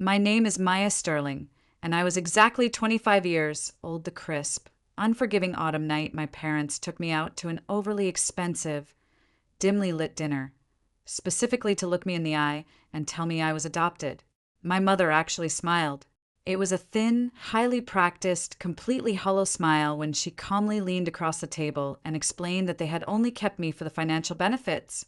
My name is Maya Sterling, and I was exactly 25 years old the crisp, unforgiving autumn night my parents took me out to an overly expensive, dimly lit dinner, specifically to look me in the eye and tell me I was adopted. My mother actually smiled. It was a thin, highly practiced, completely hollow smile when she calmly leaned across the table and explained that they had only kept me for the financial benefits,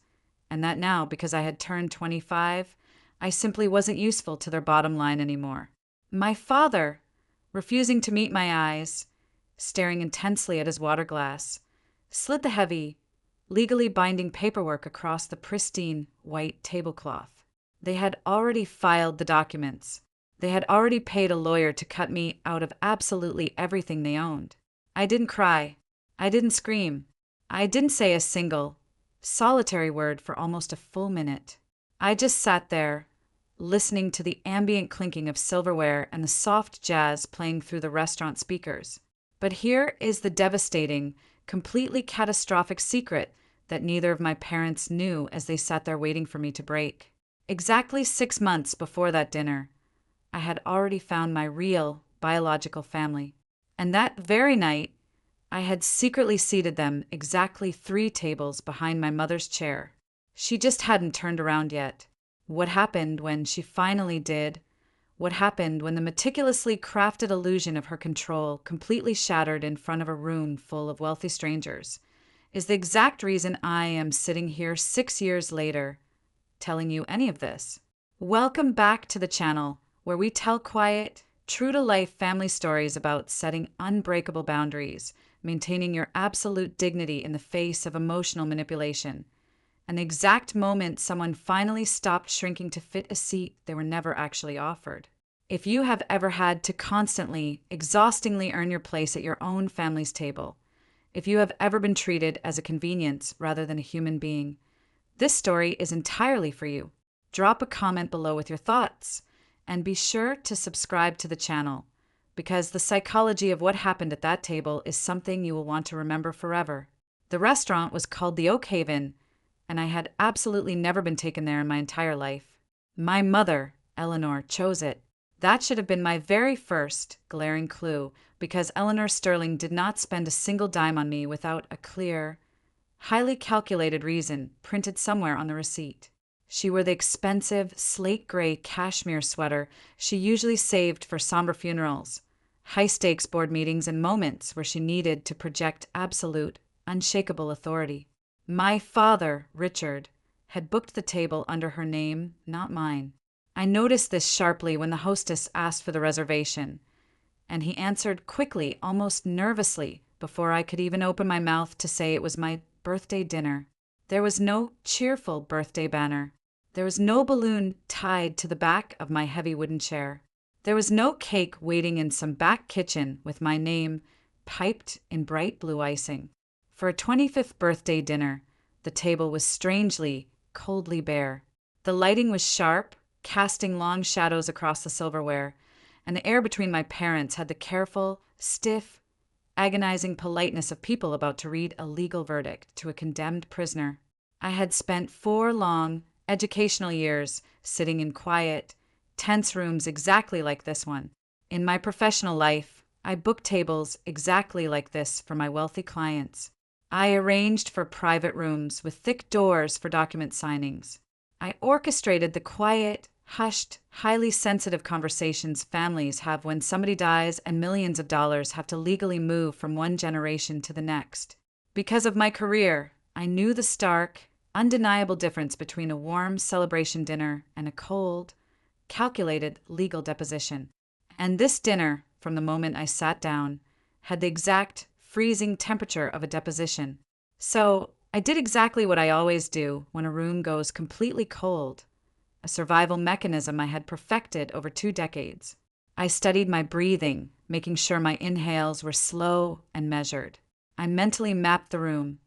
and that now, because I had turned 25, I simply wasn't useful to their bottom line anymore. My father, refusing to meet my eyes, staring intensely at his water glass, slid the heavy, legally binding paperwork across the pristine white tablecloth. They had already filed the documents. They had already paid a lawyer to cut me out of absolutely everything they owned. I didn't cry. I didn't scream. I didn't say a single, solitary word for almost a full minute. I just sat there, listening to the ambient clinking of silverware and the soft jazz playing through the restaurant speakers. But here is the devastating, completely catastrophic secret that neither of my parents knew as they sat there waiting for me to break. Exactly 6 months before that dinner, I had already found my real biological family. And that very night, I had secretly seated them exactly 3 tables behind my mother's chair. She just hadn't turned around yet. What happened when she finally did? What happened when the meticulously crafted illusion of her control completely shattered in front of a room full of wealthy strangers is the exact reason I am sitting here 6 years later, telling you any of this. Welcome back to the channel, where we tell quiet, true-to-life family stories about setting unbreakable boundaries, maintaining your absolute dignity in the face of emotional manipulation, and the exact moment someone finally stopped shrinking to fit a seat they were never actually offered. If you have ever had to constantly, exhaustingly earn your place at your own family's table, if you have ever been treated as a convenience rather than a human being, this story is entirely for you. Drop a comment below with your thoughts, and be sure to subscribe to the channel, because the psychology of what happened at that table is something you will want to remember forever. The restaurant was called the Oak Haven, and I had absolutely never been taken there in my entire life. My mother, Eleanor, chose it. That should have been my very first glaring clue, because Eleanor Sterling did not spend a single dime on me without a clear, highly calculated reason printed somewhere on the receipt. She wore the expensive, slate-gray cashmere sweater she usually saved for somber funerals, high-stakes board meetings, and moments where she needed to project absolute, unshakable authority. My father, Richard, had booked the table under her name, not mine. I noticed this sharply when the hostess asked for the reservation, and he answered quickly, almost nervously, before I could even open my mouth to say it was my birthday dinner. There was no cheerful birthday banner. There was no balloon tied to the back of my heavy wooden chair. There was no cake waiting in some back kitchen with my name piped in bright blue icing. For a 25th birthday dinner, the table was strangely, coldly bare. The lighting was sharp, casting long shadows across the silverware, and the air between my parents had the careful, stiff, agonizing politeness of people about to read a legal verdict to a condemned prisoner. I had spent 4 long, educational years sitting in quiet, tense rooms exactly like this one. In my professional life, I booked tables exactly like this for my wealthy clients. I arranged for private rooms with thick doors for document signings. I orchestrated the quiet, hushed, highly sensitive conversations families have when somebody dies and millions of dollars have to legally move from one generation to the next. Because of my career, I knew the stark, undeniable difference between a warm celebration dinner and a cold, calculated legal deposition. And this dinner, from the moment I sat down, had the exact freezing temperature of a deposition. So I did exactly what I always do when a room goes completely cold, a survival mechanism I had perfected over 2 decades. I studied my breathing, making sure my inhales were slow and measured. I mentally mapped the room,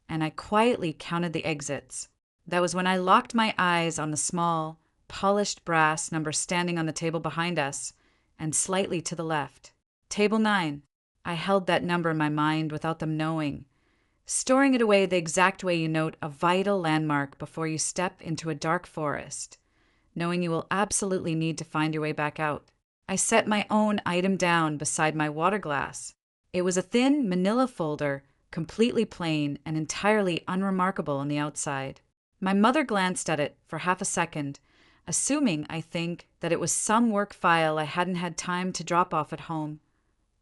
and I quietly counted the exits. That was when I locked my eyes on the small, polished brass number standing on the table behind us and slightly to the left. Table 9. I held that number in my mind without them knowing, storing it away the exact way you note a vital landmark before you step into a dark forest, knowing you will absolutely need to find your way back out. I set my own item down beside my water glass. It was a thin manila folder, completely plain and entirely unremarkable on the outside. My mother glanced at it for half a second, assuming, I think, that it was some work file I hadn't had time to drop off at home,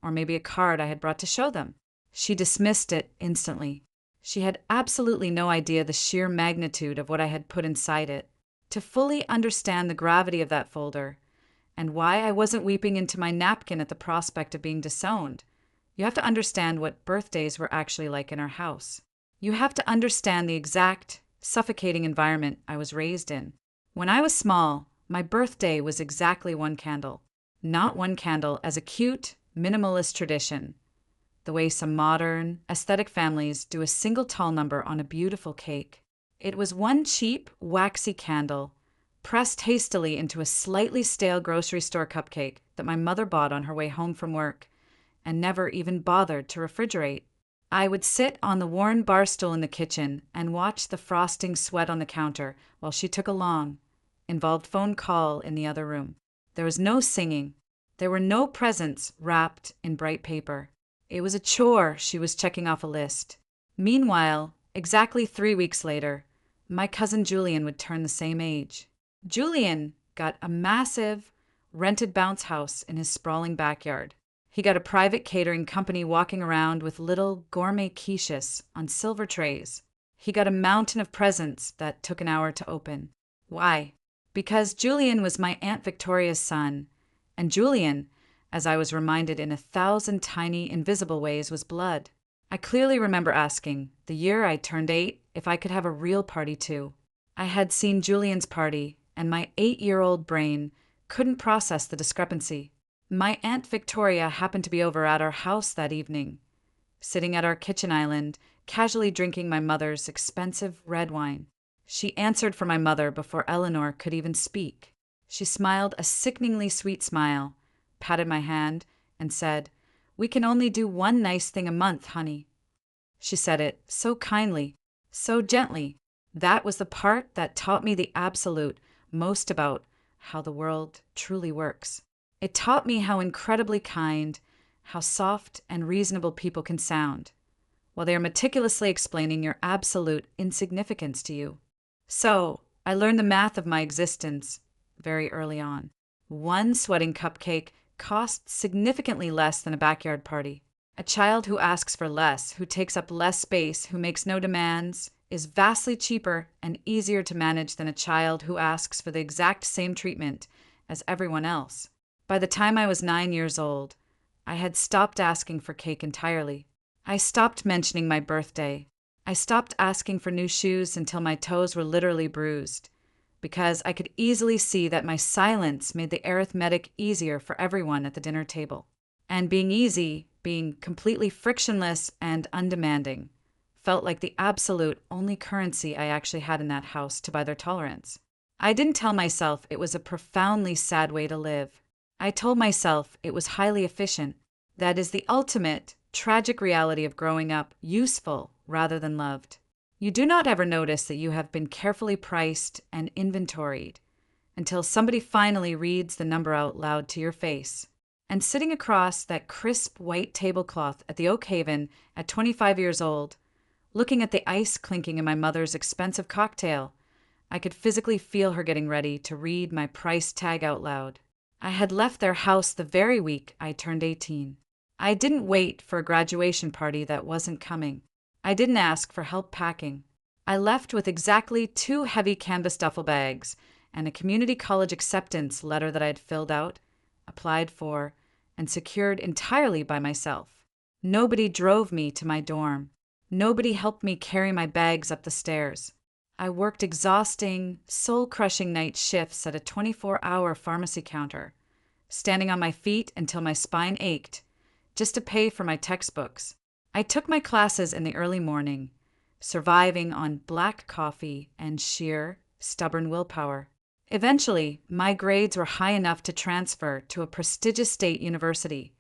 or maybe a card I had brought to show them. She dismissed it instantly. She had absolutely no idea the sheer magnitude of what I had put inside it. To fully understand the gravity of that folder, and why I wasn't weeping into my napkin at the prospect of being disowned, you have to understand what birthdays were actually like in our house. You have to understand the exact, suffocating environment I was raised in. When I was small, my birthday was exactly one candle. Not one candle as a cute, minimalist tradition, the way some modern, aesthetic families do a single tall number on a beautiful cake. It was one cheap, waxy candle, pressed hastily into a slightly stale grocery store cupcake that my mother bought on her way home from work, and never even bothered to refrigerate. I would sit on the worn bar stool in the kitchen and watch the frosting sweat on the counter while she took a long, involved phone call in the other room. There was no singing. There were no presents wrapped in bright paper. It was a chore she was checking off a list. Meanwhile, exactly 3 weeks later, my cousin Julian would turn the same age. Julian got a massive, rented bounce house in his sprawling backyard. He got a private catering company walking around with little gourmet quiches on silver trays. He got a mountain of presents that took an hour to open. Why? Because Julian was my Aunt Victoria's son, and Julian, as I was reminded in 1,000 tiny, invisible ways, was blood. I clearly remember asking, the year I turned 8, if I could have a real party too. I had seen Julian's party, and my 8-year-old brain couldn't process the discrepancy. My Aunt Victoria happened to be over at our house that evening, sitting at our kitchen island, casually drinking my mother's expensive red wine. She answered for my mother before Eleanor could even speak. She smiled a sickeningly sweet smile, patted my hand, and said, "We can only do one nice thing a month, honey." She said it so kindly, so gently. That was the part that taught me the absolute most about how the world truly works. It taught me how incredibly kind, how soft and reasonable people can sound, while they are meticulously explaining your absolute insignificance to you. So, I learned the math of my existence very early on. One sweating cupcake costs significantly less than a backyard party. A child who asks for less, who takes up less space, who makes no demands, is vastly cheaper and easier to manage than a child who asks for the exact same treatment as everyone else. By the time I was 9 years old, I had stopped asking for cake entirely. I stopped mentioning my birthday. I stopped asking for new shoes until my toes were literally bruised, because I could easily see that my silence made the arithmetic easier for everyone at the dinner table. And being easy, being completely frictionless and undemanding, felt like the absolute only currency I actually had in that house to buy their tolerance. I didn't tell myself it was a profoundly sad way to live. I told myself it was highly efficient. That is the ultimate, tragic reality of growing up useful rather than loved. You do not ever notice that you have been carefully priced and inventoried until somebody finally reads the number out loud to your face. And sitting across that crisp white tablecloth at the Oak Haven at 25 years old, looking at the ice clinking in my mother's expensive cocktail, I could physically feel her getting ready to read my price tag out loud. I had left their house the very week I turned 18. I didn't wait for a graduation party that wasn't coming. I didn't ask for help packing. I left with exactly 2 heavy canvas duffel bags and a community college acceptance letter that I had filled out, applied for, and secured entirely by myself. Nobody drove me to my dorm. Nobody helped me carry my bags up the stairs. I worked exhausting, soul-crushing night shifts at a 24-hour pharmacy counter, standing on my feet until my spine ached, just to pay for my textbooks. I took my classes in the early morning, surviving on black coffee and sheer, stubborn willpower. Eventually, my grades were high enough to transfer to a prestigious state university,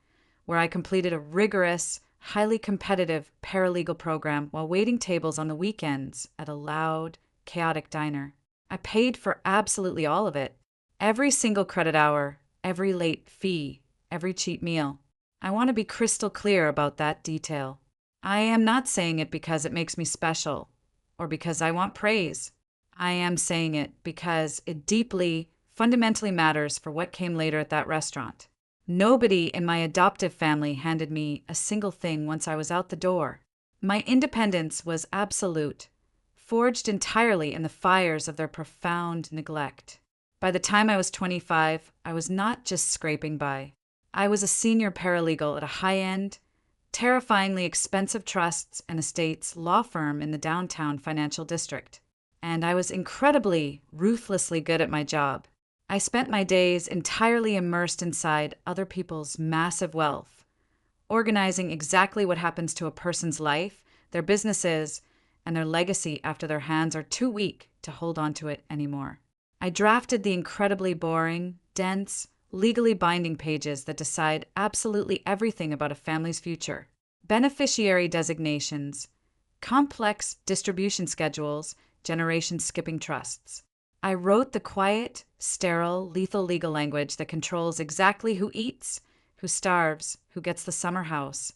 where I completed a rigorous, highly competitive paralegal program while waiting tables on the weekends at a loud, chaotic diner. I paid for absolutely all of it, Every single credit hour, every late fee, every cheap meal. I want to be crystal clear about that detail. I am not saying it because it makes me special or because I want praise. I am saying it because it deeply, fundamentally matters for what came later at that restaurant. Nobody in my adoptive family handed me a single thing once I was out the door. My independence was absolute, forged entirely in the fires of their profound neglect. By the time I was 25, I was not just scraping by. I was a senior paralegal at a high-end, terrifyingly expensive trusts and estates law firm in the downtown financial district. And I was incredibly, ruthlessly good at my job. I spent my days entirely immersed inside other people's massive wealth, organizing exactly what happens to a person's life, their businesses, and their legacy after their hands are too weak to hold on to it anymore. I drafted the incredibly boring, dense, legally binding pages that decide absolutely everything about a family's future. Beneficiary designations, complex distribution schedules, generation-skipping trusts. I wrote the quiet, sterile, lethal legal language that controls exactly who eats, who starves, who gets the summer house,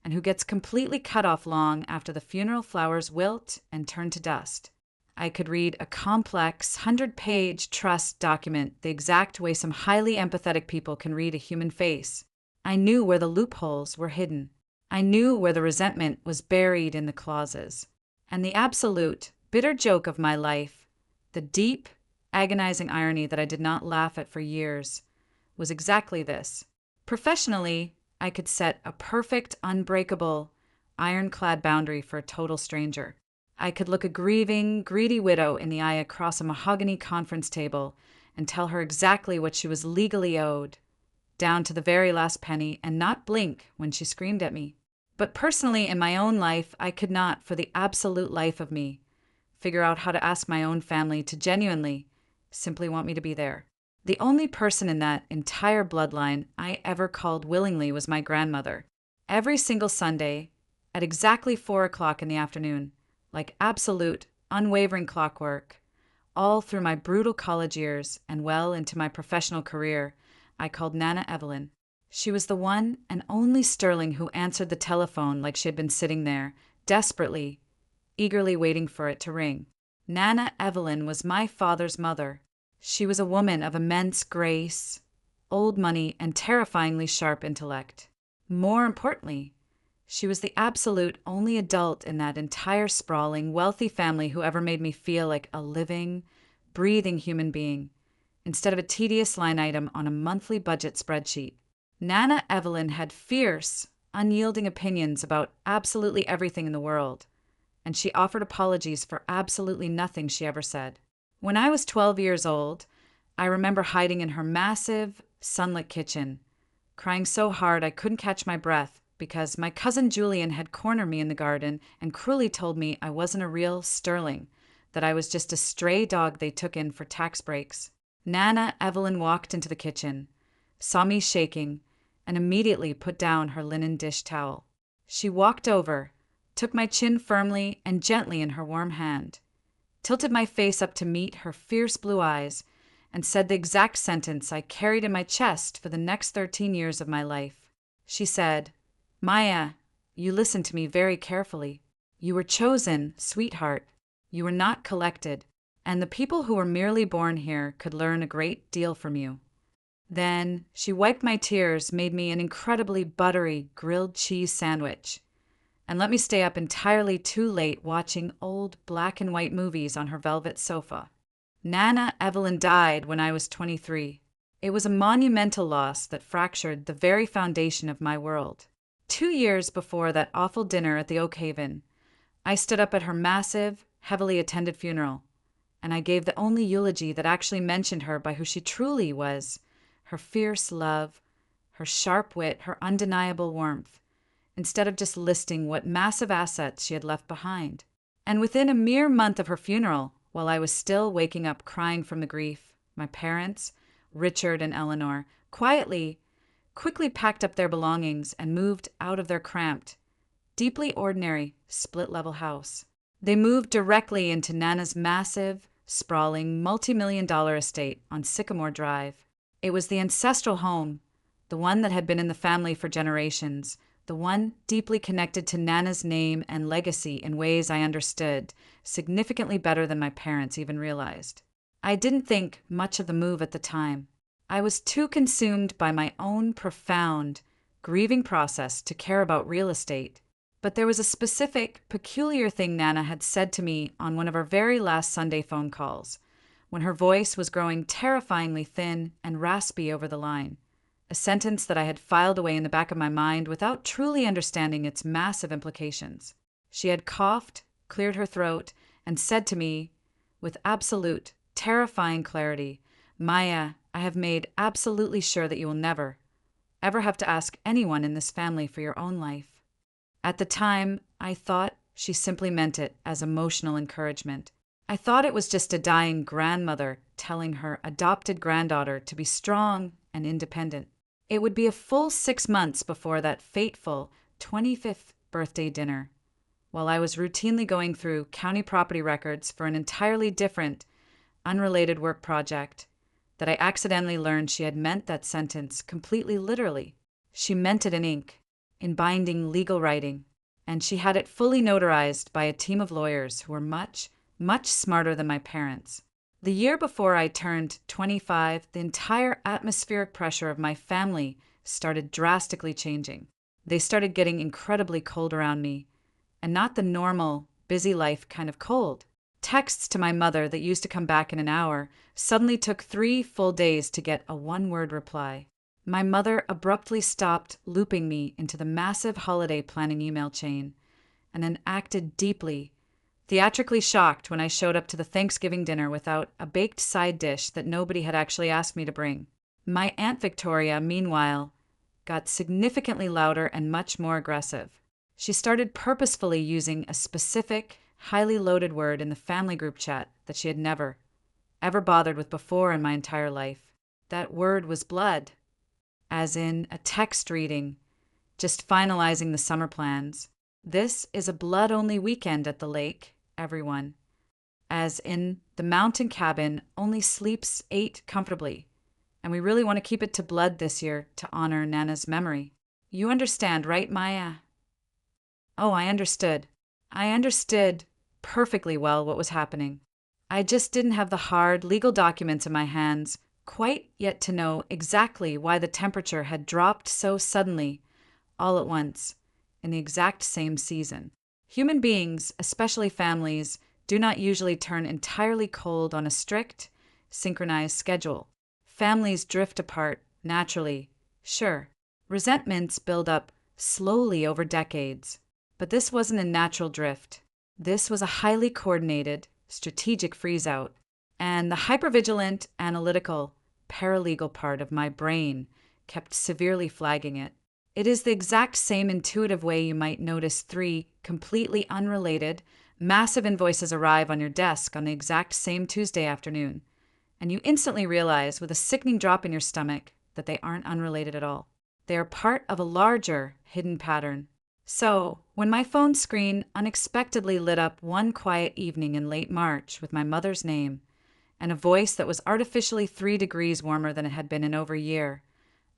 and who gets completely cut off long after the funeral flowers wilt and turn to dust. I could read a complex, 100-page trust document the exact way some highly empathetic people can read a human face. I knew where the loopholes were hidden. I knew where the resentment was buried in the clauses. And the absolute, bitter joke of my life, the deep, agonizing irony that I did not laugh at for years, was exactly this. Professionally, I could set a perfect, unbreakable, ironclad boundary for a total stranger. I could look a grieving, greedy widow in the eye across a mahogany conference table and tell her exactly what she was legally owed, down to the very last penny, and not blink when she screamed at me. But personally, in my own life, I could not, for the absolute life of me, figure out how to ask my own family to genuinely, simply want me to be there. The only person in that entire bloodline I ever called willingly was my grandmother. Every single Sunday, at exactly 4 o'clock in the afternoon, like absolute, unwavering clockwork, all through my brutal college years and well into my professional career, I called Nana Evelyn. She was the one and only Sterling who answered the telephone like she had been sitting there, desperately, eagerly waiting for it to ring. Nana Evelyn was my father's mother. She was a woman of immense grace, old money, and terrifyingly sharp intellect. More importantly, she was the absolute only adult in that entire sprawling, wealthy family who ever made me feel like a living, breathing human being, instead of a tedious line item on a monthly budget spreadsheet. Nana Evelyn had fierce, unyielding opinions about absolutely everything in the world, and she offered apologies for absolutely nothing she ever said. When I was 12 years old, I remember hiding in her massive, sunlit kitchen, crying so hard I couldn't catch my breath because my cousin Julian had cornered me in the garden and cruelly told me I wasn't a real Sterling, that I was just a stray dog they took in for tax breaks. Nana Evelyn walked into the kitchen, saw me shaking, and immediately put down her linen dish towel. She walked over, took my chin firmly and gently in her warm hand, tilted my face up to meet her fierce blue eyes, and said the exact sentence I carried in my chest for the next 13 years of my life. She said, "Maya, you listened to me very carefully. You were chosen, sweetheart. You were not collected, and the people who were merely born here could learn a great deal from you." Then she wiped my tears, made me an incredibly buttery grilled cheese sandwich, and let me stay up entirely too late watching old black and white movies on her velvet sofa. Nana Evelyn died when I was 23. It was a monumental loss that fractured the very foundation of my world. 2 years before that awful dinner at the Oak Haven, I stood up at her massive, heavily attended funeral, and I gave the only eulogy that actually mentioned her by who she truly was, her fierce love, her sharp wit, her undeniable warmth, instead of just listing what massive assets she had left behind. And within a mere month of her funeral, while I was still waking up crying from the grief, my parents, Richard and Eleanor, quickly packed up their belongings and moved out of their cramped, deeply ordinary, split-level house. They moved directly into Nana's massive, sprawling, multi-million-dollar estate on Sycamore Drive. It was the ancestral home, the one that had been in the family for generations, the one deeply connected to Nana's name and legacy in ways I understood, significantly better than my parents even realized. I didn't think much of the move at the time. I was too consumed by my own profound, grieving process to care about real estate. But there was a specific, peculiar thing Nana had said to me on one of our very last Sunday phone calls, when her voice was growing terrifyingly thin and raspy over the line. A sentence that I had filed away in the back of my mind without truly understanding its massive implications. She had coughed, cleared her throat, and said to me, with absolute, terrifying clarity, "Maya, I have made absolutely sure that you will never, ever have to ask anyone in this family for your own life." At the time, I thought she simply meant it as emotional encouragement. I thought it was just a dying grandmother telling her adopted granddaughter to be strong and independent. It would be a full 6 months before that fateful 25th birthday dinner, while I was routinely going through county property records for an entirely different, unrelated work project, that I accidentally learned she had meant that sentence completely literally. She meant it in ink, in binding legal writing, and she had it fully notarized by a team of lawyers who were much, much smarter than my parents. The year before I turned 25, the entire atmospheric pressure of my family started drastically changing. They started getting incredibly cold around me, and not the normal, busy life kind of cold. Texts to my mother that used to come back in an hour suddenly took 3 full days to get a one-word reply. My mother abruptly stopped looping me into the massive holiday planning email chain, and then acted deeply, theatrically shocked when I showed up to the Thanksgiving dinner without a baked side dish that nobody had actually asked me to bring. My Aunt Victoria, meanwhile, got significantly louder and much more aggressive. She started purposefully using a specific, highly loaded word in the family group chat that she had never, ever bothered with before in my entire life. That word was blood, as in a text reading, just finalizing the summer plans. "This is a blood-only weekend at the lake, everyone." As in, the mountain cabin only sleeps 8 comfortably, and we really want to keep it to blood this year to honor Nana's memory. You understand, right, Maya? Oh, I understood. I understood perfectly well what was happening. I just didn't have the hard legal documents in my hands quite yet to know exactly why the temperature had dropped so suddenly, all at once, in the exact same season. Human beings, especially families, do not usually turn entirely cold on a strict, synchronized schedule. Families drift apart naturally, sure. Resentments build up slowly over decades. But this wasn't a natural drift. This was a highly coordinated, strategic freeze-out. And the hypervigilant, analytical, paralegal part of my brain kept severely flagging it. It is the exact same intuitive way you might notice 3 completely unrelated, massive invoices arrive on your desk on the exact same Tuesday afternoon, and you instantly realize with a sickening drop in your stomach that they aren't unrelated at all. They are part of a larger, hidden pattern. So, when my phone screen unexpectedly lit up one quiet evening in late March with my mother's name, and a voice that was artificially 3 degrees warmer than it had been in over a year,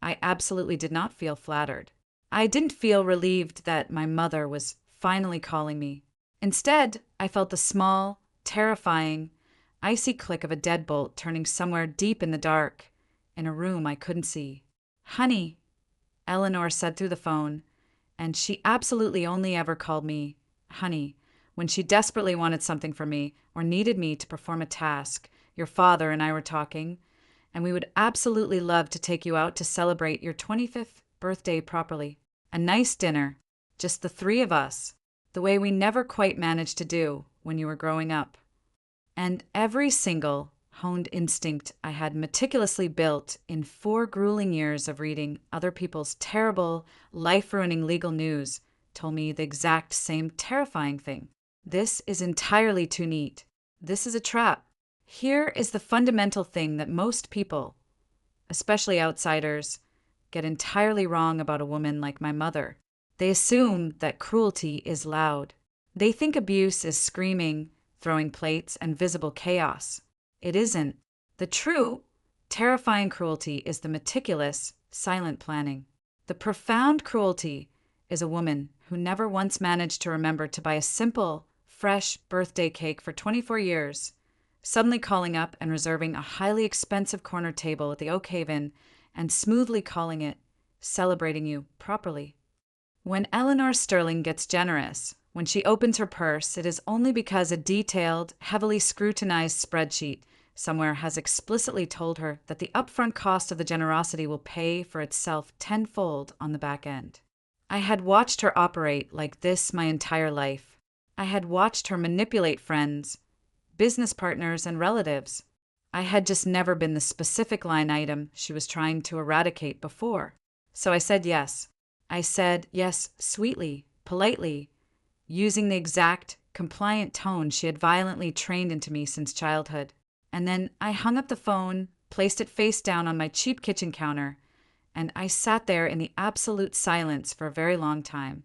I absolutely did not feel flattered. I didn't feel relieved that my mother was finally calling me. Instead, I felt the small, terrifying, icy click of a deadbolt turning somewhere deep in the dark, in a room I couldn't see. "Honey," Eleanor said through the phone, and she absolutely only ever called me honey when she desperately wanted something from me or needed me to perform a task. "Your father and I were talking, and we would absolutely love to take you out to celebrate your 25th birthday properly. A nice dinner, just the 3 of us, the way we never quite managed to do when you were growing up." And every single honed instinct I had meticulously built in 4 grueling years of reading other people's terrible, life-ruining legal news told me the exact same terrifying thing. This is entirely too neat. This is a trap. Here is the fundamental thing that most people, especially outsiders, get entirely wrong about a woman like my mother. They assume that cruelty is loud. They think abuse is screaming, throwing plates, and visible chaos. It isn't. The true, terrifying cruelty is the meticulous, silent planning. The profound cruelty is a woman who never once managed to remember to buy a simple, fresh birthday cake for 24 years, suddenly calling up and reserving a highly expensive corner table at the Oak Haven and smoothly calling it celebrating you properly. When Eleanor Sterling gets generous, when she opens her purse, it is only because a detailed, heavily scrutinized spreadsheet somewhere has explicitly told her that the upfront cost of the generosity will pay for itself tenfold on the back end. I had watched her operate like this my entire life. I had watched her manipulate friends, business partners, and relatives. I had just never been the specific line item she was trying to eradicate before. So I said yes. I said yes sweetly, politely, using the exact, compliant tone she had violently trained into me since childhood. And then I hung up the phone, placed it face down on my cheap kitchen counter, and I sat there in the absolute silence for a very long time,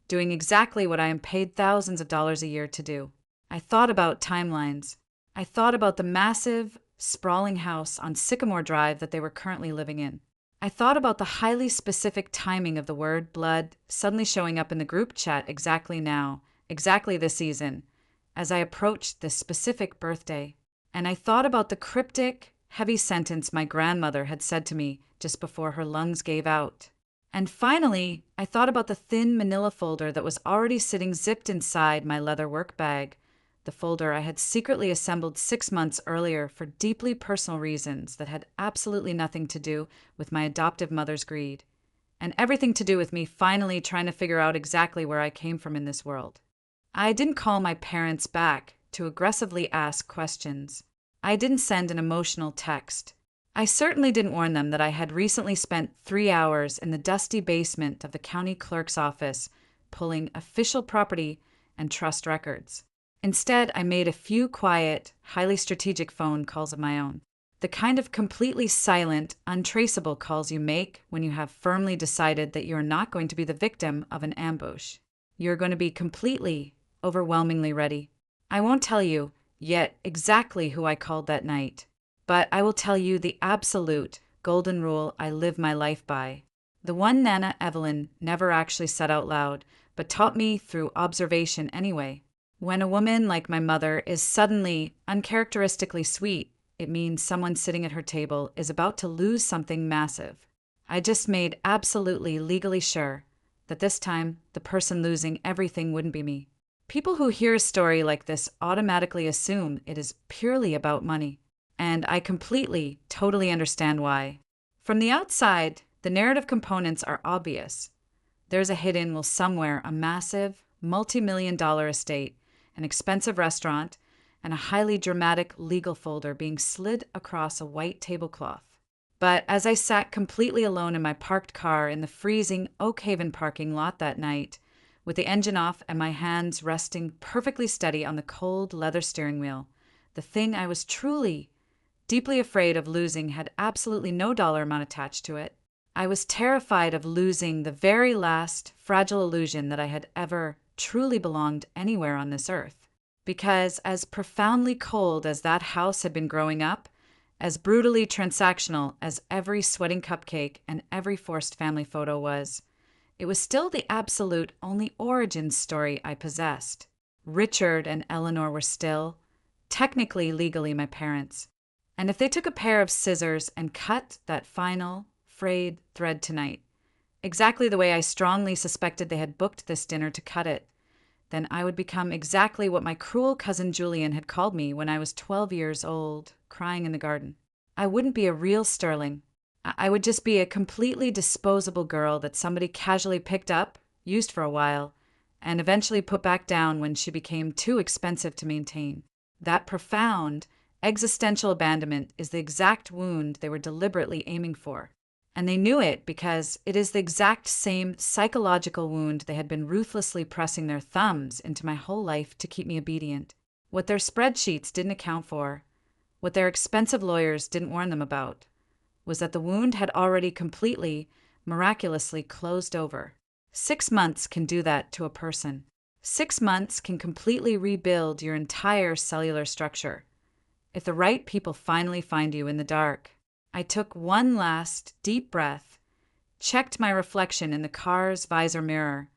doing exactly what I am paid thousands of dollars a year to do. I thought about timelines. I thought about the massive, sprawling house on Sycamore Drive that they were currently living in. I thought about the highly specific timing of the word blood suddenly showing up in the group chat exactly now, exactly this season, as I approached this specific birthday. And I thought about the cryptic, heavy sentence my grandmother had said to me just before her lungs gave out. And finally, I thought about the thin manila folder that was already sitting zipped inside my leather work bag, the folder I had secretly assembled 6 months earlier for deeply personal reasons that had absolutely nothing to do with my adoptive mother's greed, and everything to do with me finally trying to figure out exactly where I came from in this world. I didn't call my parents back to aggressively ask questions. I didn't send an emotional text. I certainly didn't warn them that I had recently spent 3 hours in the dusty basement of the county clerk's office pulling official property and trust records. Instead, I made a few quiet, highly strategic phone calls of my own. The kind of completely silent, untraceable calls you make when you have firmly decided that you're not going to be the victim of an ambush. You're going to be completely, overwhelmingly ready. I won't tell you yet exactly who I called that night, but I will tell you the absolute golden rule I live my life by. The one Nana Evelyn never actually said out loud, but taught me through observation anyway. When a woman like my mother is suddenly uncharacteristically sweet, it means someone sitting at her table is about to lose something massive. I just made absolutely legally sure that this time the person losing everything wouldn't be me. People who hear a story like this automatically assume it is purely about money, and I completely, totally understand why. From the outside, the narrative components are obvious. There's a hidden, well, somewhere, a massive, multi-million-dollar estate, an expensive restaurant, and a highly dramatic legal folder being slid across a white tablecloth. But as I sat completely alone in my parked car in the freezing Oak Haven parking lot that night, with the engine off and my hands resting perfectly steady on the cold leather steering wheel, the thing I was truly, deeply afraid of losing had absolutely no dollar amount attached to it. I was terrified of losing the very last fragile illusion that I had ever truly belonged anywhere on this earth. Because as profoundly cold as that house had been growing up, as brutally transactional as every sweating cupcake and every forced family photo was, it was still the absolute only origin story I possessed. Richard and Eleanor were still, technically legally, my parents. And if they took a pair of scissors and cut that final, frayed thread tonight, exactly the way I strongly suspected they had booked this dinner to cut it, then I would become exactly what my cruel cousin Julian had called me when I was 12 years old, crying in the garden. I wouldn't be a real Sterling. I would just be a completely disposable girl that somebody casually picked up, used for a while, and eventually put back down when she became too expensive to maintain. That profound, existential abandonment is the exact wound they were deliberately aiming for. And they knew it because it is the exact same psychological wound they had been ruthlessly pressing their thumbs into my whole life to keep me obedient. What their spreadsheets didn't account for, what their expensive lawyers didn't warn them about, was that the wound had already completely, miraculously closed over. 6 months can do that to a person. 6 months can completely rebuild your entire cellular structure if the right people finally find you in the dark. I took one last deep breath, checked my reflection in the car's visor mirror,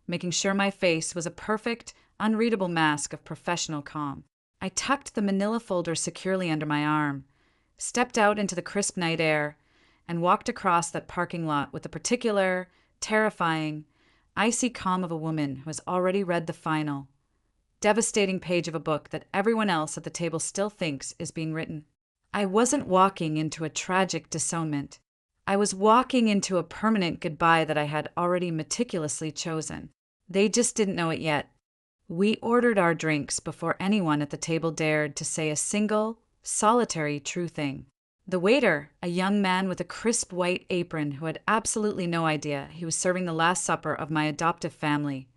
making sure my face was a perfect, unreadable mask of professional calm. I tucked the manila folder securely under my arm, stepped out into the crisp night air, and walked across that parking lot with the particular, terrifying, icy calm of a woman who has already read the final, devastating page of a book that everyone else at the table still thinks is being written. I wasn't walking into a tragic disownment. I was walking into a permanent goodbye that I had already meticulously chosen. They just didn't know it yet. We ordered our drinks before anyone at the table dared to say a single, solitary true thing. The waiter, a young man with a crisp white apron who had absolutely no idea he was serving the last supper of my adoptive family,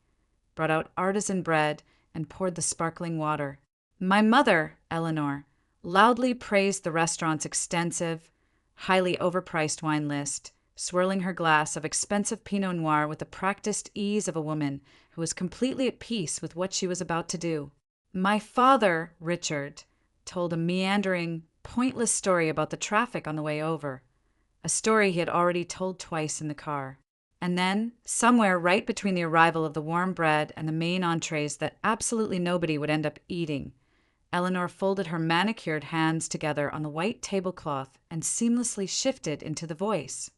brought out artisan bread and poured the sparkling water. My mother, Eleanor, loudly praised the restaurant's extensive, highly overpriced wine list, swirling her glass of expensive Pinot Noir with the practiced ease of a woman who was completely at peace with what she was about to do. My father, Richard, told a meandering, pointless story about the traffic on the way over, a story he had already told twice in the car. And then, somewhere right between the arrival of the warm bread and the main entrees that absolutely nobody would end up eating, Eleanor folded her manicured hands together on the white tablecloth and seamlessly shifted into the voice.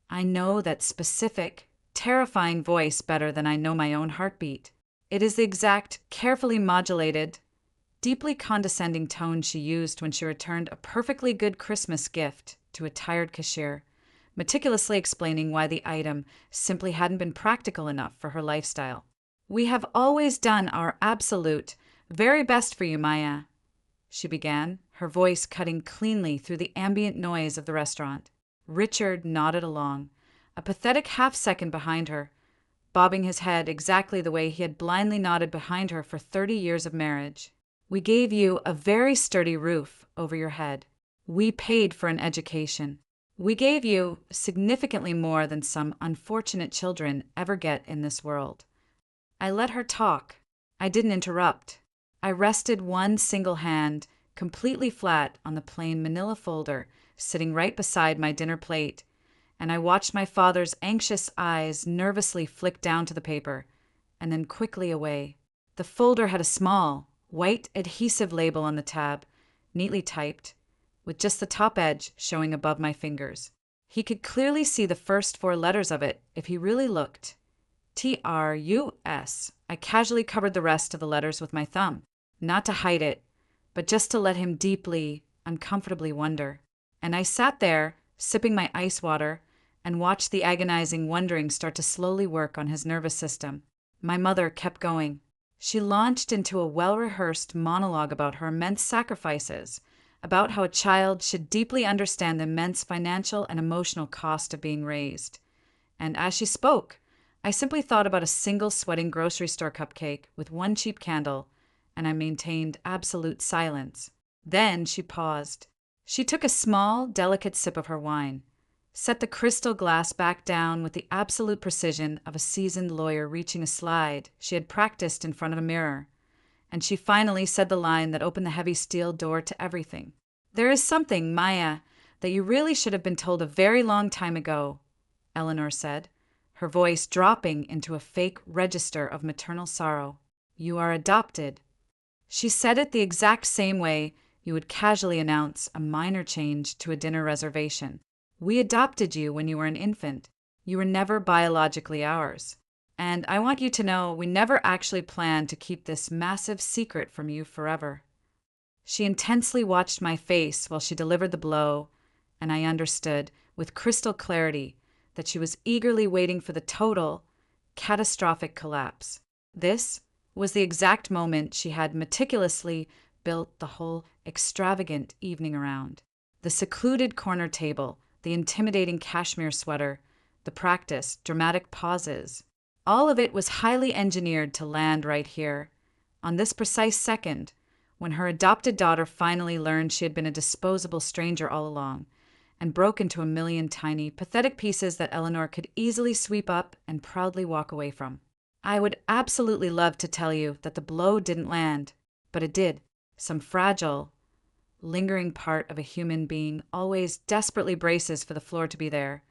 I know that specific, terrifying voice better than I know my own heartbeat. It is the exact, carefully modulated, deeply condescending tone she used when she returned a perfectly good Christmas gift to a tired cashier, meticulously explaining why the item simply hadn't been practical enough for her lifestyle. "We have always done our absolute, very best for you, Maya," she began, her voice cutting cleanly through the ambient noise of the restaurant. Richard nodded along, a pathetic half-second behind her, bobbing his head exactly the way he had blindly nodded behind her for 30 years of marriage. "We gave you a very sturdy roof over your head. We paid for an education. We gave you significantly more than some unfortunate children ever get in this world." I let her talk. I didn't interrupt. I rested one single hand, completely flat, on the plain manila folder sitting right beside my dinner plate, and I watched my father's anxious eyes nervously flick down to the paper, and then quickly away. The folder had a small, white adhesive label on the tab, neatly typed, with just the top edge showing above my fingers. He could clearly see the first 4 letters of it if he really looked. TRUS. I casually covered the rest of the letters with my thumb, not to hide it, but just to let him deeply, uncomfortably wonder. And I sat there, sipping my ice water, and watched the agonizing wondering start to slowly work on his nervous system. My mother kept going. She launched into a well-rehearsed monologue about her immense sacrifices, about how a child should deeply understand the immense financial and emotional cost of being raised. And as she spoke, I simply thought about a single sweating grocery store cupcake with one cheap candle, and I maintained absolute silence. Then she paused. She took a small, delicate sip of her wine, set the crystal glass back down with the absolute precision of a seasoned lawyer reaching a slide she had practiced in front of a mirror, and she finally said the line that opened the heavy steel door to everything. "There is something, Maya, that you really should have been told a very long time ago," Eleanor said, her voice dropping into a fake register of maternal sorrow. "You are adopted." She said it the exact same way you would casually announce a minor change to a dinner reservation. "We adopted you when you were an infant. You were never biologically ours. And I want you to know we never actually planned to keep this massive secret from you forever." She intensely watched my face while she delivered the blow, and I understood, with crystal clarity, that she was eagerly waiting for the total, catastrophic collapse. This was the exact moment she had meticulously built the whole extravagant evening around. The secluded corner table, the intimidating cashmere sweater, the practiced, dramatic pauses. All of it was highly engineered to land right here, on this precise second, when her adopted daughter finally learned she had been a disposable stranger all along, and broke into a million tiny, pathetic pieces that Eleanor could easily sweep up and proudly walk away from. I would absolutely love to tell you that the blow didn't land, but it did. Some fragile, lingering part of a human being always desperately braces for the floor to be there,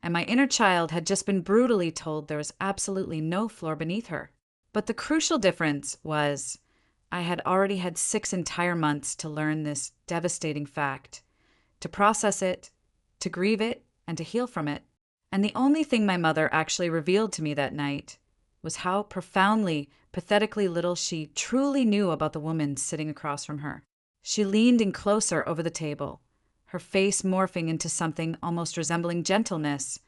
and my inner child had just been brutally told there was absolutely no floor beneath her. But the crucial difference was I had already had 6 entire months to learn this devastating fact, to process it, to grieve it, and to heal from it. And the only thing my mother actually revealed to me that night was how profoundly, pathetically little she truly knew about the woman sitting across from her. She leaned in closer over the table, her face morphing into something almost resembling gentleness,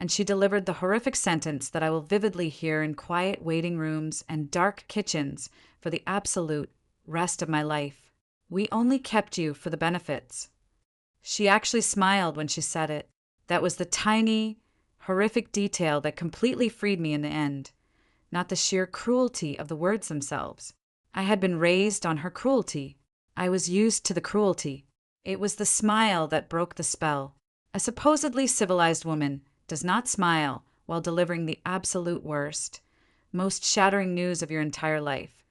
and she delivered the horrific sentence that I will vividly hear in quiet waiting rooms and dark kitchens for the absolute rest of my life. We only kept you for the benefits. She actually smiled when she said it. That was the tiny, horrific detail that completely freed me in the end, not the sheer cruelty of the words themselves. I had been raised on her cruelty. I was used to the cruelty. It was the smile that broke the spell. A supposedly civilized woman does not smile while delivering the absolute worst, most shattering news of your entire life,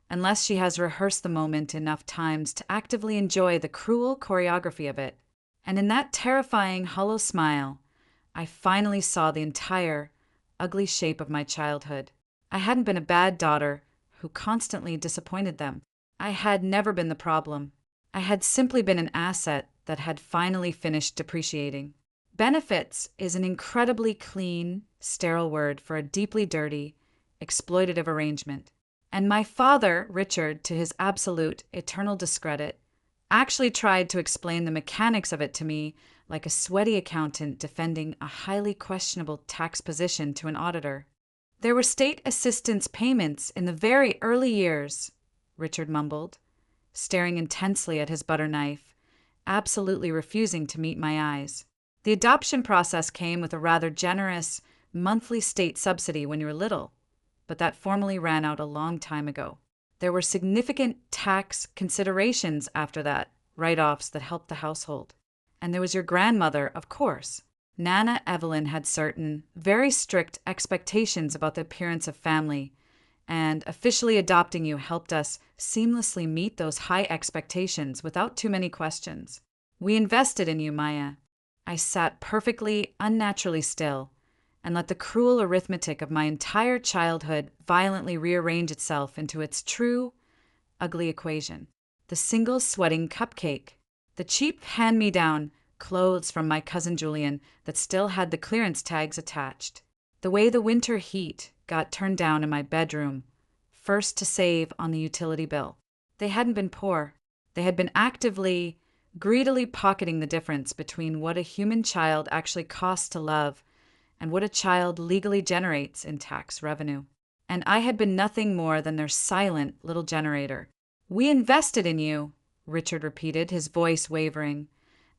unless she has rehearsed the moment enough times to actively enjoy the cruel choreography of it. And in that terrifying, hollow smile, I finally saw the entire, ugly shape of my childhood. I hadn't been a bad daughter who constantly disappointed them. I had never been the problem. I had simply been an asset that had finally finished depreciating. Benefits is an incredibly clean, sterile word for a deeply dirty, exploitative arrangement. And my father, Richard, to his absolute, eternal discredit, actually tried to explain the mechanics of it to me like a sweaty accountant defending a highly questionable tax position to an auditor. There were state assistance payments in the very early years, Richard mumbled, staring intensely at his butter knife, absolutely refusing to meet my eyes. The adoption process came with a rather generous monthly state subsidy when you were little, but that formally ran out a long time ago. There were significant tax considerations after that, write-offs that helped the household. And there was your grandmother, of course. Nana Evelyn had certain, very strict expectations about the appearance of family, and officially adopting you helped us seamlessly meet those high expectations without too many questions. We invested in you, Maya. I sat perfectly, unnaturally still, and let the cruel arithmetic of my entire childhood violently rearrange itself into its true, ugly equation. The single sweating cupcake. The cheap hand-me-down clothes from my cousin Julian that still had the clearance tags attached. The way the winter heat got turned down in my bedroom, first to save on the utility bill. They hadn't been poor. They had been actively, greedily pocketing the difference between what a human child actually costs to love and what a child legally generates in tax revenue. And I had been nothing more than their silent little generator. We invested in you, Richard repeated, his voice wavering,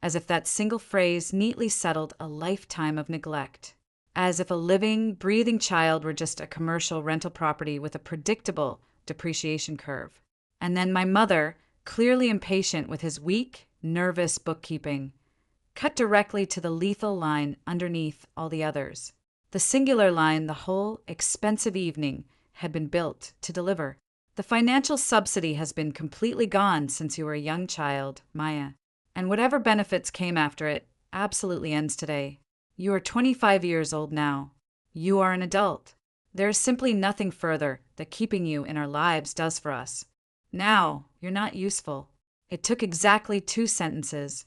as if that single phrase neatly settled a lifetime of neglect. As if a living, breathing child were just a commercial rental property with a predictable depreciation curve. And then my mother, clearly impatient with his weak, nervous bookkeeping, cut directly to the lethal line underneath all the others. The singular line the whole expensive evening had been built to deliver. The financial subsidy has been completely gone since you were a young child, Maya. And whatever benefits came after it absolutely ends today. You are 25 years old now. You are an adult. There is simply nothing further that keeping you in our lives does for us. Now, you're not useful. It took exactly 2 sentences,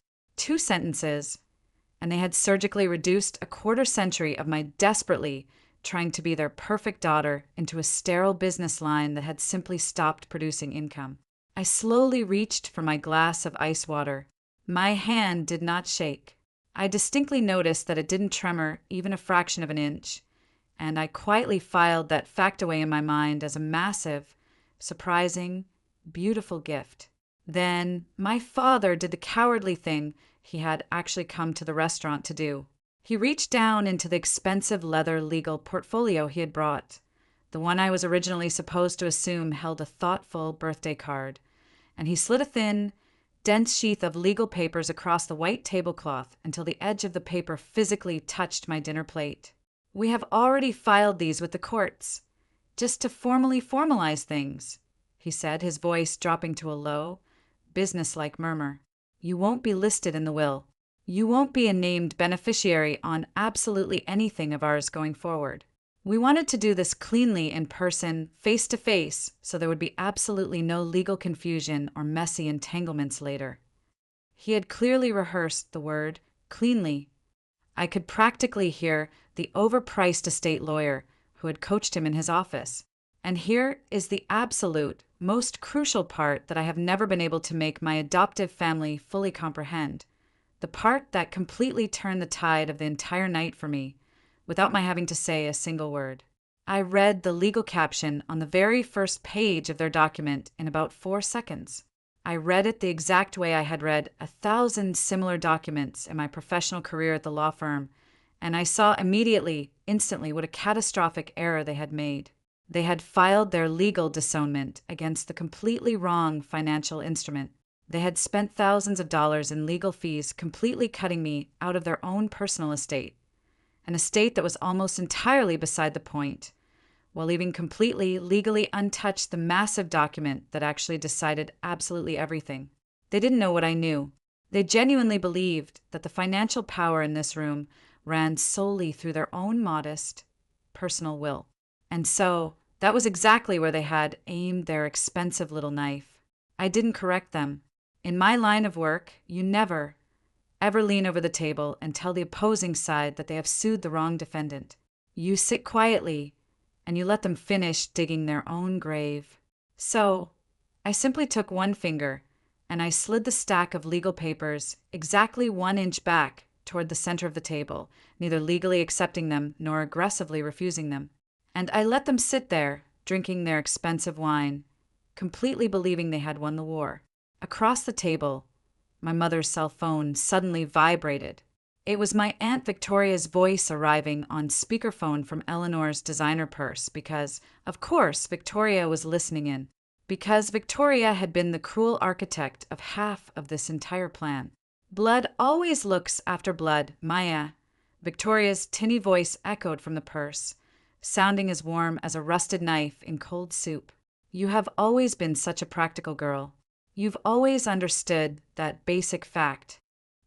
and they had surgically reduced a quarter century of my desperately trying to be their perfect daughter into a sterile business line that had simply stopped producing income. I slowly reached for my glass of ice water. My hand did not shake. I distinctly noticed that it didn't tremor even a fraction of an inch, and I quietly filed that fact away in my mind as a massive, surprising, beautiful gift. Then my father did the cowardly thing he had actually come to the restaurant to do. He reached down into the expensive leather legal portfolio he had brought, the one I was originally supposed to assume held a thoughtful birthday card, and he slid a thin, dense sheath of legal papers across the white tablecloth until the edge of the paper physically touched my dinner plate. "We have already filed these with the courts. Just to formally formalize things, he said, his voice dropping to a low, businesslike murmur. You won't be listed in the will. You won't be a named beneficiary on absolutely anything of ours going forward. We wanted to do this cleanly in person, face to face, so there would be absolutely no legal confusion or messy entanglements later. He had clearly rehearsed the word cleanly. I could practically hear the overpriced estate lawyer who had coached him in his office. And here is the absolute, most crucial part that I have never been able to make my adoptive family fully comprehend. The part that completely turned the tide of the entire night for me, without my having to say a single word. I read the legal caption on the very first page of their document in about 4 seconds. I read it the exact way I had read 1,000 similar documents in my professional career at the law firm, and I saw immediately, instantly, what a catastrophic error they had made. They had filed their legal disownment against the completely wrong financial instrument. They had spent thousands of dollars in legal fees, completely cutting me out of their own personal estate, an estate that was almost entirely beside the point, while leaving completely legally untouched the massive document that actually decided absolutely everything. They didn't know what I knew. They genuinely believed that the financial power in this room ran solely through their own modest, personal will. And so, that was exactly where they had aimed their expensive little knife. I didn't correct them. In my line of work, you never, ever lean over the table and tell the opposing side that they have sued the wrong defendant. You sit quietly, and you let them finish digging their own grave. So, I simply took one finger, and I slid the stack of legal papers exactly 1 inch back toward the center of the table, neither legally accepting them nor aggressively refusing them. And I let them sit there, drinking their expensive wine, completely believing they had won the war. Across the table, my mother's cell phone suddenly vibrated. It was my Aunt Victoria's voice arriving on speakerphone from Eleanor's designer purse because, of course, Victoria was listening in. Because Victoria had been the cruel architect of half of this entire plan. Blood always looks after blood, Maya. Victoria's tinny voice echoed from the purse, sounding as warm as a rusted knife in cold soup. You have always been such a practical girl. You've always understood that basic fact.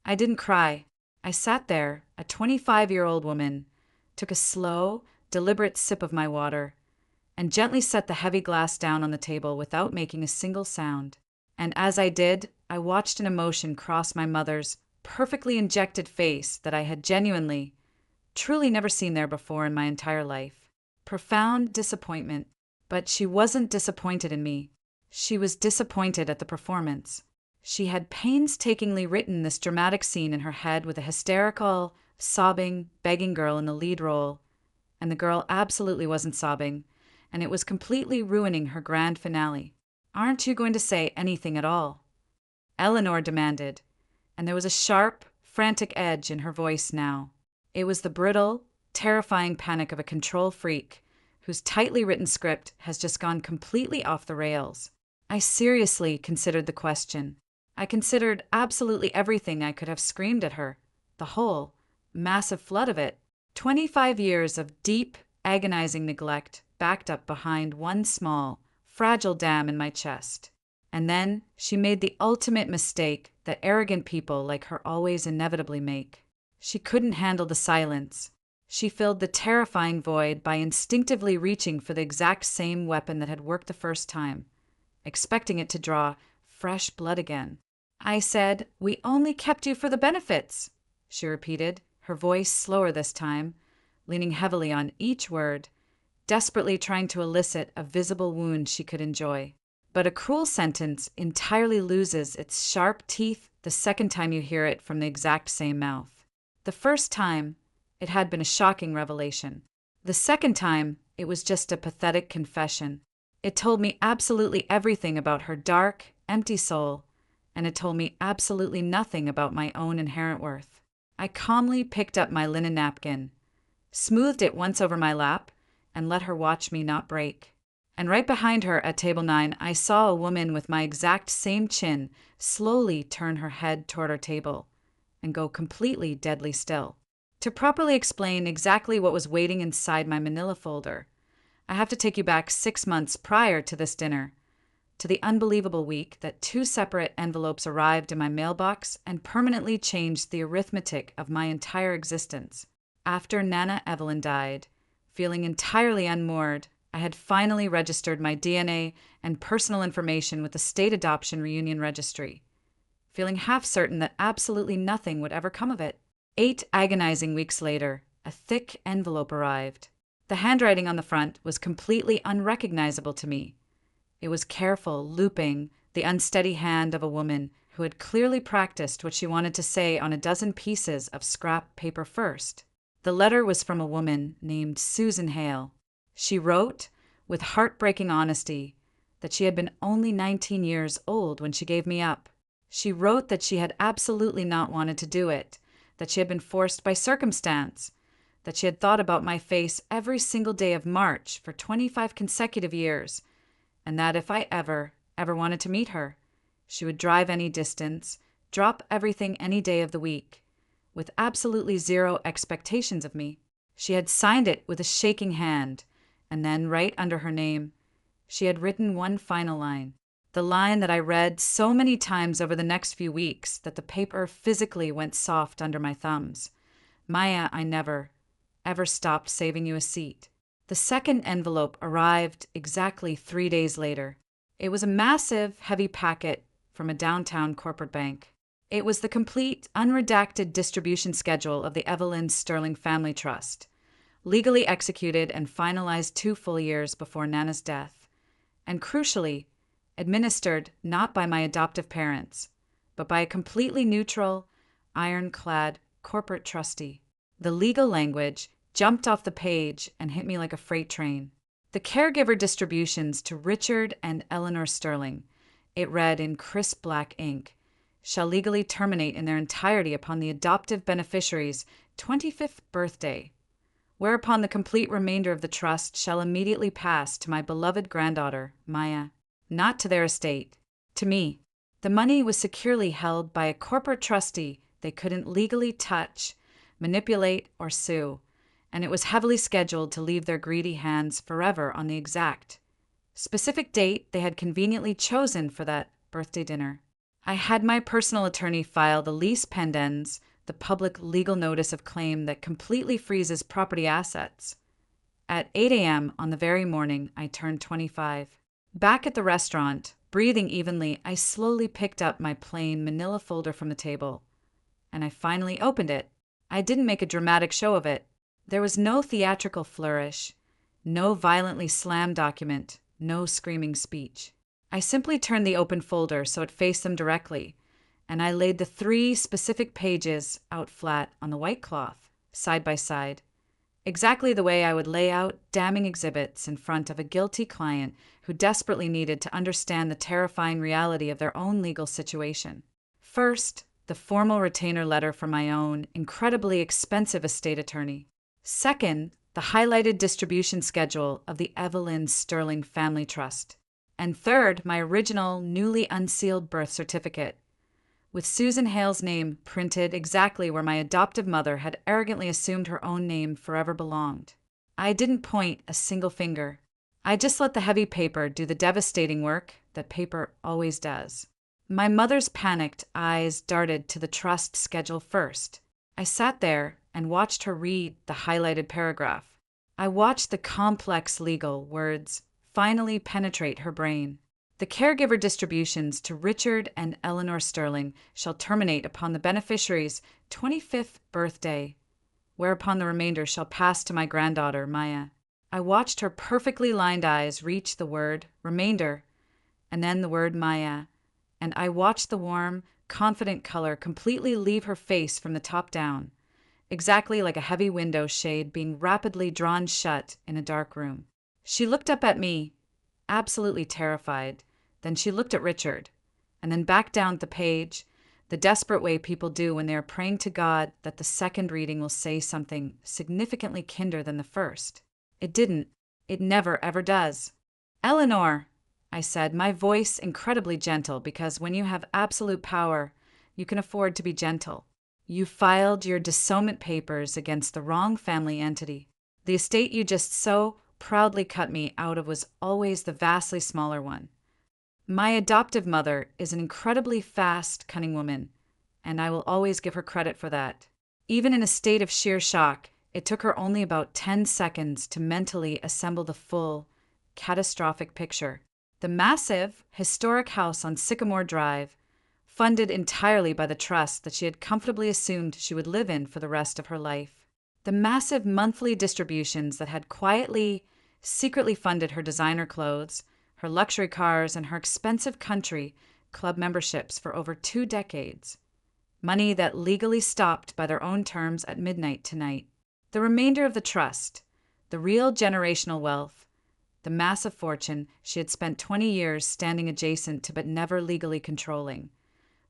I didn't cry. I sat there, a 25-year-old woman, took a slow, deliberate sip of my water, and gently set the heavy glass down on the table without making a single sound. And as I did, I watched an emotion cross my mother's perfectly injected face that I had genuinely, truly never seen there before in my entire life. Profound disappointment. But she wasn't disappointed in me. She was disappointed at the performance. She had painstakingly written this dramatic scene in her head with a hysterical, sobbing, begging girl in the lead role, and the girl absolutely wasn't sobbing, and it was completely ruining her grand finale. Aren't you going to say anything at all? Eleanor demanded, and there was a sharp, frantic edge in her voice now. It was the brittle, terrifying panic of a control freak whose tightly written script has just gone completely off the rails. I seriously considered the question. I considered absolutely everything I could have screamed at her. The whole, massive flood of it. 25 years of deep, agonizing neglect backed up behind one small, fragile dam in my chest. And then she made the ultimate mistake that arrogant people like her always inevitably make. She couldn't handle the silence. She filled the terrifying void by instinctively reaching for the exact same weapon that had worked the first time, expecting it to draw fresh blood again. I said, "We only kept you for the benefits," she repeated, her voice slower this time, leaning heavily on each word, desperately trying to elicit a visible wound she could enjoy. But a cruel sentence entirely loses its sharp teeth the second time you hear it from the exact same mouth. The first time, it had been a shocking revelation. The second time, it was just a pathetic confession. It told me absolutely everything about her dark, empty soul, and it told me absolutely nothing about my own inherent worth. I calmly picked up my linen napkin, smoothed it once over my lap, and let her watch me not break. And right behind her at table 9, I saw a woman with my exact same chin slowly turn her head toward our table and go completely deadly still. To properly explain exactly what was waiting inside my manila folder, I have to take you back 6 months prior to this dinner, to the unbelievable week that 2 separate envelopes arrived in my mailbox and permanently changed the arithmetic of my entire existence. After Nana Evelyn died, feeling entirely unmoored, I had finally registered my DNA and personal information with the State Adoption Reunion Registry, feeling half certain that absolutely nothing would ever come of it. 8 agonizing weeks later, a thick envelope arrived. The handwriting on the front was completely unrecognizable to me. It was careful, looping, the unsteady hand of a woman who had clearly practiced what she wanted to say on a dozen pieces of scrap paper first. The letter was from a woman named Susan Hale. She wrote, with heartbreaking honesty, that she had been only 19 years old when she gave me up. She wrote that she had absolutely not wanted to do it, that she had been forced by circumstance, that she had thought about my face every single day of March for 25 consecutive years, and that if I ever wanted to meet her, she would drive any distance, drop everything any day of the week, with absolutely zero expectations of me. She had signed it with a shaking hand, and then, right under her name, she had written one final line. The line that I read so many times over the next few weeks that the paper physically went soft under my thumbs. Maya, I never, ever stopped saving you a seat. The second envelope arrived exactly 3 days later. It was a massive, heavy packet from a downtown corporate bank. It was the complete, unredacted distribution schedule of the Evelyn Sterling Family Trust, legally executed and finalized 2 full years before Nana's death, and crucially, administered not by my adoptive parents, but by a completely neutral, ironclad corporate trustee. The legal language jumped off the page and hit me like a freight train. The caregiver distributions to Richard and Eleanor Sterling, it read in crisp black ink, shall legally terminate in their entirety upon the adoptive beneficiary's 25th birthday, whereupon the complete remainder of the trust shall immediately pass to my beloved granddaughter, Maya, not to their estate, to me. The money was securely held by a corporate trustee they couldn't legally touch, manipulate, or sue, and it was heavily scheduled to leave their greedy hands forever on the exact, specific date they had conveniently chosen for that birthday dinner. I had my personal attorney file the lease pendens, the public legal notice of claim that completely freezes property assets. At 8 a.m. on the very morning I turned 25. Back at the restaurant, breathing evenly, I slowly picked up my plain manila folder from the table, and I finally opened it. I didn't make a dramatic show of it. There was no theatrical flourish, no violently slammed document, no screaming speech. I simply turned the open folder so it faced them directly, and I laid the 3 specific pages out flat on the white cloth, side by side, exactly the way I would lay out damning exhibits in front of a guilty client who desperately needed to understand the terrifying reality of their own legal situation. First, the formal retainer letter from my own, incredibly expensive estate attorney. Second, the highlighted distribution schedule of the Evelyn Sterling Family Trust. And third, my original, newly unsealed birth certificate, with Susan Hale's name printed exactly where my adoptive mother had arrogantly assumed her own name forever belonged. I didn't point a single finger. I just let the heavy paper do the devastating work that paper always does. My mother's panicked eyes darted to the trust schedule first. I sat there and watched her read the highlighted paragraph. I watched the complex legal words finally penetrate her brain. The caregiver distributions to Richard and Eleanor Sterling shall terminate upon the beneficiary's 25th birthday, whereupon the remainder shall pass to my granddaughter, Maya. I watched her perfectly lined eyes reach the word remainder, and then the word Maya, and I watched the warm, confident color completely leave her face from the top down, exactly like a heavy window shade being rapidly drawn shut in a dark room. She looked up at me, absolutely terrified. Then she looked at Richard, and then back down the page, the desperate way people do when they are praying to God that the second reading will say something significantly kinder than the first. It didn't. It never, ever does. Eleanor, I said, my voice incredibly gentle, because when you have absolute power, you can afford to be gentle. You filed your disownment papers against the wrong family entity. The estate you just so proudly cut me out of was always the vastly smaller one. My adoptive mother is an incredibly fast, cunning woman, and I will always give her credit for that. Even in a state of sheer shock, it took her only about 10 seconds to mentally assemble the full, catastrophic picture. The massive, historic house on Sycamore Drive, funded entirely by the trust that she had comfortably assumed she would live in for the rest of her life. The massive monthly distributions that had quietly, secretly funded her designer clothes, her luxury cars, and her expensive country club memberships for over 2 decades. Money that legally stopped by their own terms at midnight tonight. The remainder of the trust, the real generational wealth, the massive fortune she had spent 20 years standing adjacent to but never legally controlling,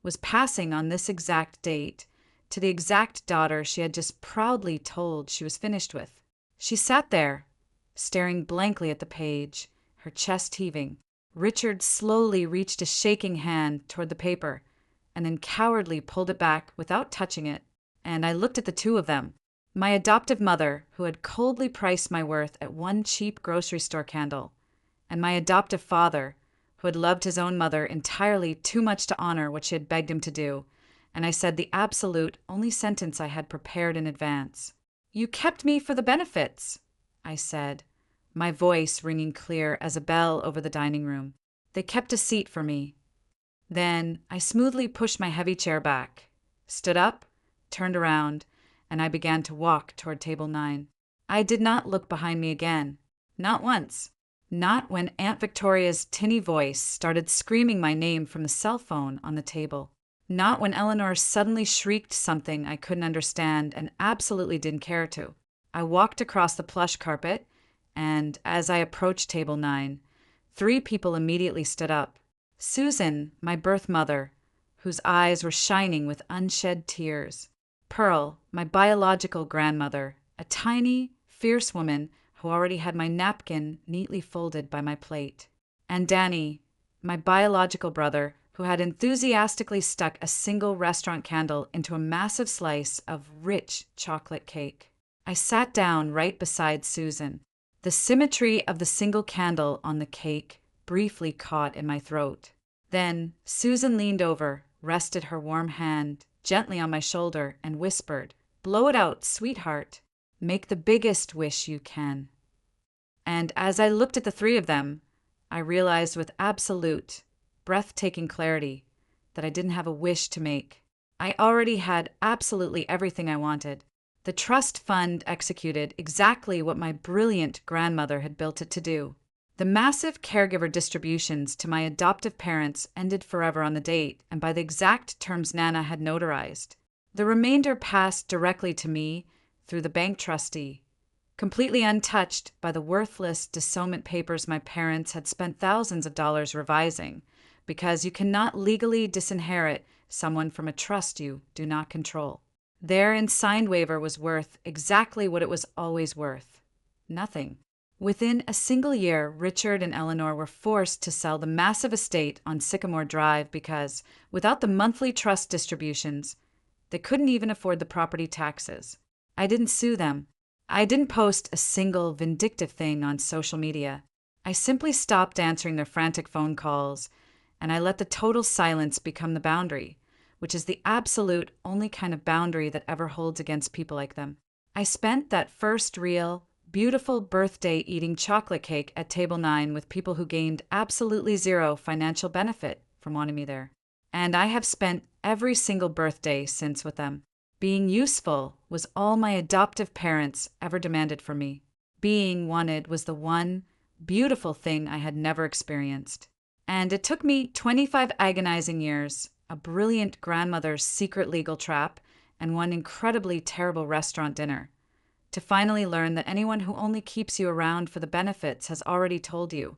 was passing on this exact date to the exact daughter she had just proudly told she was finished with. She sat there, staring blankly at the page, her chest heaving. Richard slowly reached a shaking hand toward the paper, and then cowardly pulled it back without touching it, and I looked at the two of them. My adoptive mother, who had coldly priced my worth at one cheap grocery store candle, and my adoptive father, who had loved his own mother entirely too much to honor what she had begged him to do, and I said the absolute only sentence I had prepared in advance. "You kept me for the benefits," I said, my voice ringing clear as a bell over the dining room. "They kept a seat for me." Then I smoothly pushed my heavy chair back, stood up, turned around, and I began to walk toward table 9. I did not look behind me again. Not once. Not when Aunt Victoria's tinny voice started screaming my name from the cell phone on the table. Not when Eleanor suddenly shrieked something I couldn't understand and absolutely didn't care to. I walked across the plush carpet, and as I approached table 9, 3 people immediately stood up. Susan, my birth mother, whose eyes were shining with unshed tears. Pearl, my biological grandmother, a tiny, fierce woman who already had my napkin neatly folded by my plate. And Danny, my biological brother, who had enthusiastically stuck a single restaurant candle into a massive slice of rich chocolate cake. I sat down right beside Susan. The symmetry of the single candle on the cake briefly caught in my throat. Then Susan leaned over, rested her warm hand gently on my shoulder, and whispered, "Blow it out, sweetheart. Make the biggest wish you can." And as I looked at the 3 of them, I realized with absolute, breathtaking clarity that I didn't have a wish to make. I already had absolutely everything I wanted. The trust fund executed exactly what my brilliant grandmother had built it to do. The massive caregiver distributions to my adoptive parents ended forever on the date and by the exact terms Nana had notarized. The remainder passed directly to me through the bank trustee, completely untouched by the worthless disownment papers my parents had spent thousands of dollars revising, because you cannot legally disinherit someone from a trust you do not control. Their unsigned waiver was worth exactly what it was always worth: nothing. Within a single year, Richard and Eleanor were forced to sell the massive estate on Sycamore Drive because, without the monthly trust distributions, they couldn't even afford the property taxes. I didn't sue them. I didn't post a single vindictive thing on social media. I simply stopped answering their frantic phone calls, and I let the total silence become the boundary, which is the absolute only kind of boundary that ever holds against people like them. I spent that first real, beautiful birthday eating chocolate cake at table 9 with people who gained absolutely zero financial benefit from wanting me there. And I have spent every single birthday since with them. Being useful was all my adoptive parents ever demanded from me. Being wanted was the one beautiful thing I had never experienced. And it took me 25 agonizing years, a brilliant grandmother's secret legal trap, and one incredibly terrible restaurant dinner, to finally learn that anyone who only keeps you around for the benefits has already told you,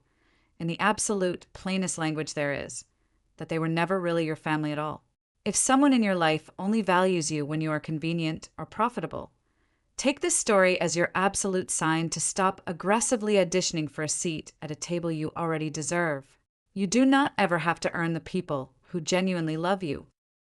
in the absolute plainest language there is, that they were never really your family at all. If someone in your life only values you when you are convenient or profitable, take this story as your absolute sign to stop aggressively auditioning for a seat at a table you already deserve. You do not ever have to earn the people who genuinely love you.